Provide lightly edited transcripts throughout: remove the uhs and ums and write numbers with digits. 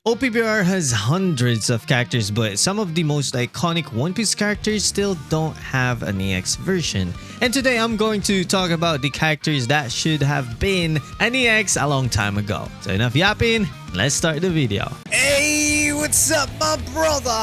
OPBR has hundreds of characters, but some of the most iconic One Piece characters still don't have an EX version. And today I'm going to talk about the characters that should have been an EX a long time ago. So enough yapping, let's start the video. Hey, what's up, my brother?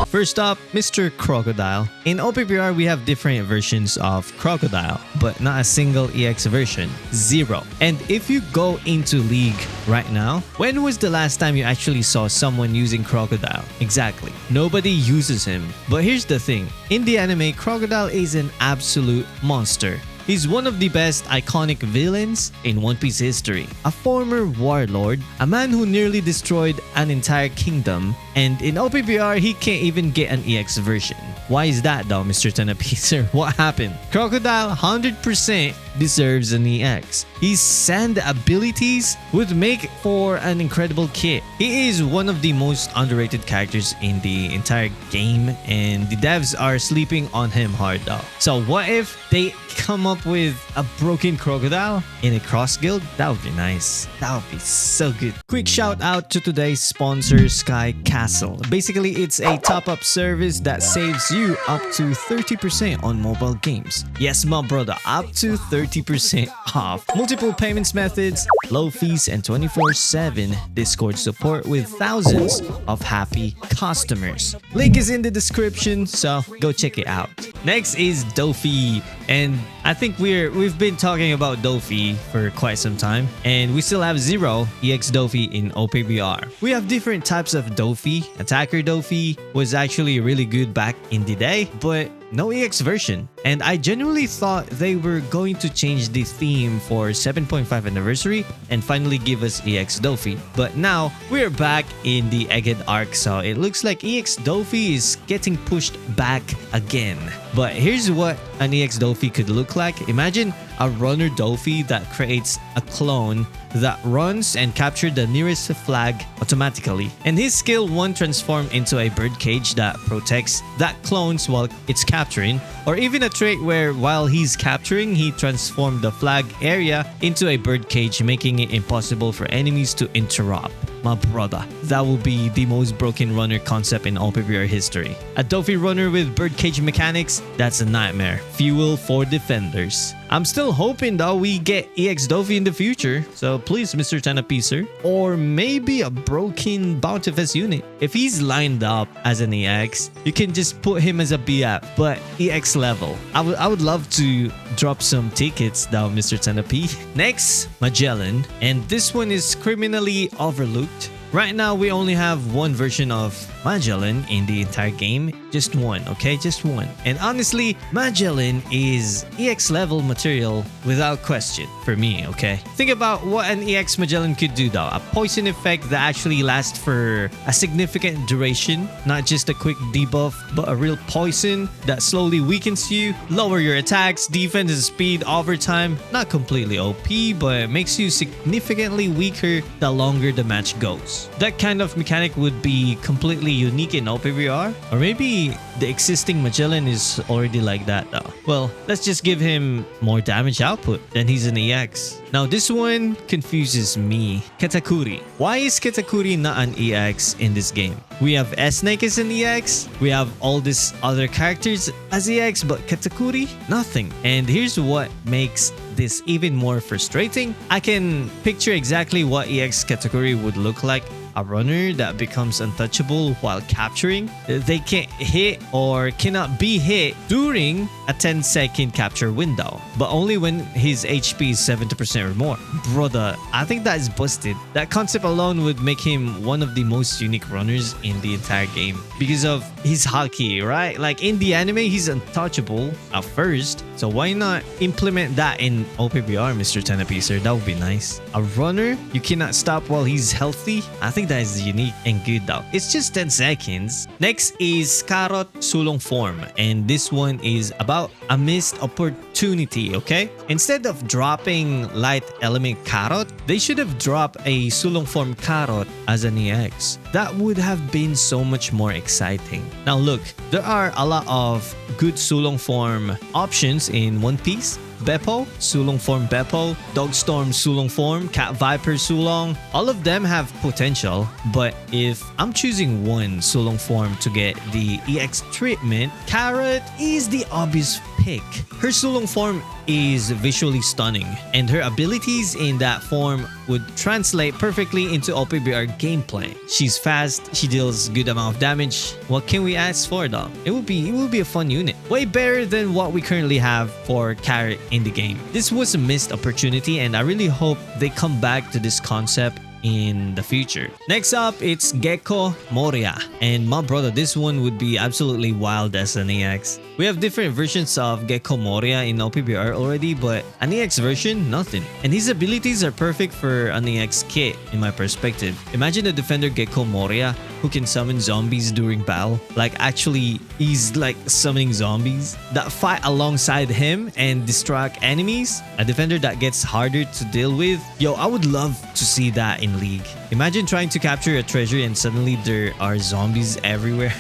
First up, Mr. Crocodile. In OPBR, we have different versions of Crocodile, but not a single EX version. Zero. And if you go into League right now, when was the last time you actually saw someone using Crocodile? Exactly. Nobody uses him. But here's the thing. In the anime, Crocodile is an absolute monster. He's one of the best iconic villains in One Piece history. A former warlord, a man who nearly destroyed an entire kingdom, and in OPBR, he can't even get an EX version. Why is that though, Mr. Tenapicer? What happened? Crocodile 100% deserves an EX. His sand abilities would make for an incredible kit. He is one of the most underrated characters in the entire game, and the devs are sleeping on him hard though. So what if they come up with a broken Crocodile in a cross guild? That would be nice. That would be so good. Quick shout out to today's sponsor, Sky Castle. Basically, it's a top-up service that saves you up to 30% on mobile games. Yes, my brother, up to 30% off. Multiple payments methods, low fees, and 24/7 Discord support with thousands of happy customers. Link is in the description, so go check it out. Next is Dofi, and I think we've been talking about Dofi for quite some time, and we still have zero EX Dofi in OPBR. We have different types of Dofi. Attacker Dofi was actually really good back in the day, but no EX version. And I genuinely thought they were going to change the theme for 7.5 anniversary and finally give us EX Dofi. But now we're back in the Egghead arc, so it looks like EX Dofi is getting pushed back again. But here's what an EX Dofi could look like. Imagine a runner Dofi that creates a clone that runs and captures the nearest flag automatically. And his skill won't transform into a birdcage that protects that clones while it's capturing, or even a trait where while he's capturing, he transformed the flag area into a birdcage, making it impossible for enemies to interrupt. My brother, that will be the most broken runner concept in OPBR history. A Dofi runner with birdcage mechanics, that's a nightmare. Fuel for defenders. I'm still hoping that we get EX Dofi in the future, so please, Mr. Tenapicer. Or maybe a broken Bountifest unit. If he's lined up as an EX, you can just put him as a BF, but EX level. I would love to drop some tickets down, Mr. Tenapi. Next, Magellan, and this one is criminally overlooked. Right now, we only have one version of Magellan in the entire game. Just one, okay? Just one. And honestly, Magellan is EX level material without question for me, okay? Think about what an EX Magellan could do though. A poison effect that actually lasts for a significant duration. Not just a quick debuff, but a real poison that slowly weakens you, lower your attacks, defense, and speed over time. Not completely OP, but makes you significantly weaker the longer the match goes. That kind of mechanic would be completely unique in OPBR, or maybe the existing Magellan is already like that though. Well, let's just give him more damage output, then he's an EX. Now this one confuses me. Katakuri. Why is Katakuri not an EX in this game? We have S-Snake as an EX, we have all these other characters as EX, but Katakuri? Nothing. And here's what makes this even more frustrating. I can picture exactly what EX Katakuri would look like. A runner that becomes untouchable while capturing. They can't hit or cannot be hit during a 10-second capture window, but only when his HP is 70% or more. Brother, I think that is busted. That concept alone would make him one of the most unique runners in the entire game because of his haki, right? Like in the anime, he's untouchable at first, so why not implement that in OPBR, Mr. Tenapicer? That would be nice. A runner you cannot stop while he's healthy. I think that is unique and good though. It's just 10 seconds. Next is Carrot Sulong Form, and this one is about a missed opportunity, okay? Instead of dropping light element Carrot, they should have dropped a Sulong Form Carrot as an EX. That would have been so much more exciting. Now look, there are a lot of good Sulong Form options in One Piece, Beppo, Sulong Form Beppo, Dogstorm Sulong Form, Cat Viper Sulong. All of them have potential, but if I'm choosing one Sulong Form to get the EX treatment, Carrot is the obvious pick. Her Sulong Form is visually stunning, and her abilities in that form would translate perfectly into OPBR gameplay. She's fast, she deals good amount of damage. What can we ask for though? It will be a fun unit. Way better than what we currently have for Carrot in the game. This was a missed opportunity, and I really hope they come back to this concept in the future. Next up, it's Gecko Moria. And my brother, this one would be absolutely wild as an EX. We have different versions of Gecko Moria in OPBR already, but an EX version, nothing. And his abilities are perfect for an EX kit in my perspective. Imagine a defender Gecko Moria who can summon zombies during battle. Like actually, he's like summoning zombies that fight alongside him and distract enemies. A defender that gets harder to deal with. Yo, I would love to see that in League. Imagine trying to capture a treasure and suddenly there are zombies everywhere.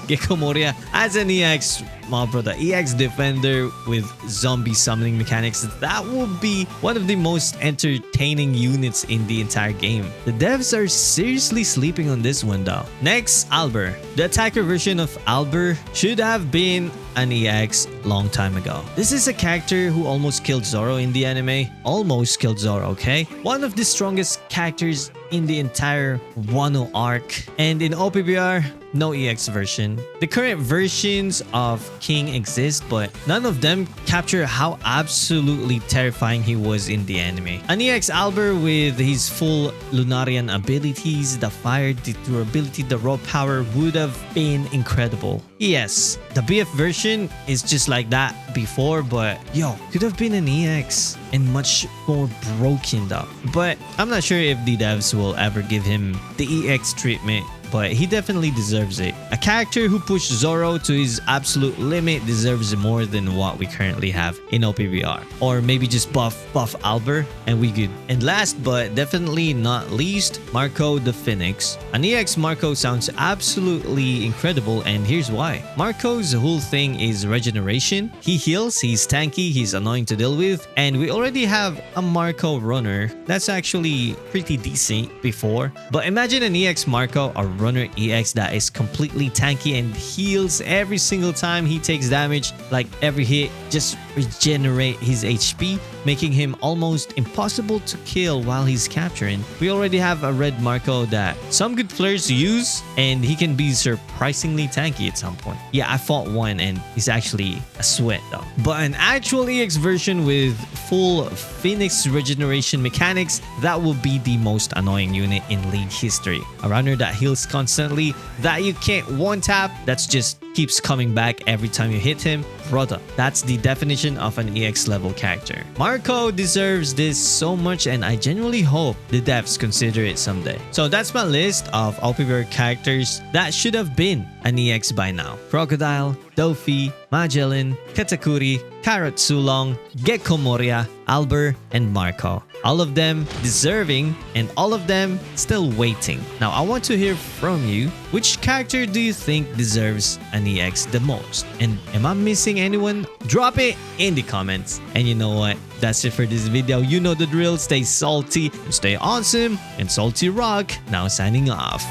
Gecko Moria as an EX, my brother, EX defender with zombie summoning mechanics. That will be one of the most entertaining units in the entire game. The devs are seriously sleeping on this one though. Next, Alber. The attacker version of Alber should have been an EX long time ago. This is a character who almost killed Zoro in the anime. Almost killed Zoro, okay? One of the strongest characters in the entire Wano arc. And in OPBR, no EX version. The current versions of King exist, but none of them capture how absolutely terrifying he was in the anime. An EX Alber with his full Lunarian abilities, the fire, the durability, the raw power would have been incredible. Yes, the BF version is just like that before, but yo, could have been an EX and much more broken though. But I'm not sure if the devs will ever give him the EX treatment, but he definitely deserves it. A character who pushed Zoro to his absolute limit deserves more than what we currently have in OPBR. Or maybe just buff Alber and we good. And last but definitely not least, Marco the Phoenix. An EX Marco sounds absolutely incredible, and here's why. Marco's whole thing is regeneration. He heals, he's tanky, he's annoying to deal with, and we already have a Marco runner that's actually pretty decent before. But imagine an EX Marco, a runner EX that is completely tanky and heals every single time he takes damage. Like every hit just regenerate his HP, making him almost impossible to kill while he's capturing. We already have a red Marco that some good players use, and he can be surprisingly tanky at some point. Yeah, I fought one and he's actually a sweat though. But an actual EX version with full Phoenix regeneration mechanics, that will be the most annoying unit in League history. A runner that heals constantly, that you can't one tap, that's just keeps coming back every time you hit him. Brother, that's the definition of an EX level character. Marco deserves this so much, and I genuinely hope the devs consider it someday. So that's my list of OPBR characters that should have been an EX by now. Crocodile, Dofi, Magellan, Katakuri, Carrot Sulong, Gecko Moria, Alber, and Marco. All of them deserving, and all of them still waiting. Now I want to hear from you. Which character do you think deserves an EX the most? And am I missing anyone? Drop it in the comments. And you know what? That's it for this video. You know the drill. Stay salty, stay awesome, and salty rock. Now signing off.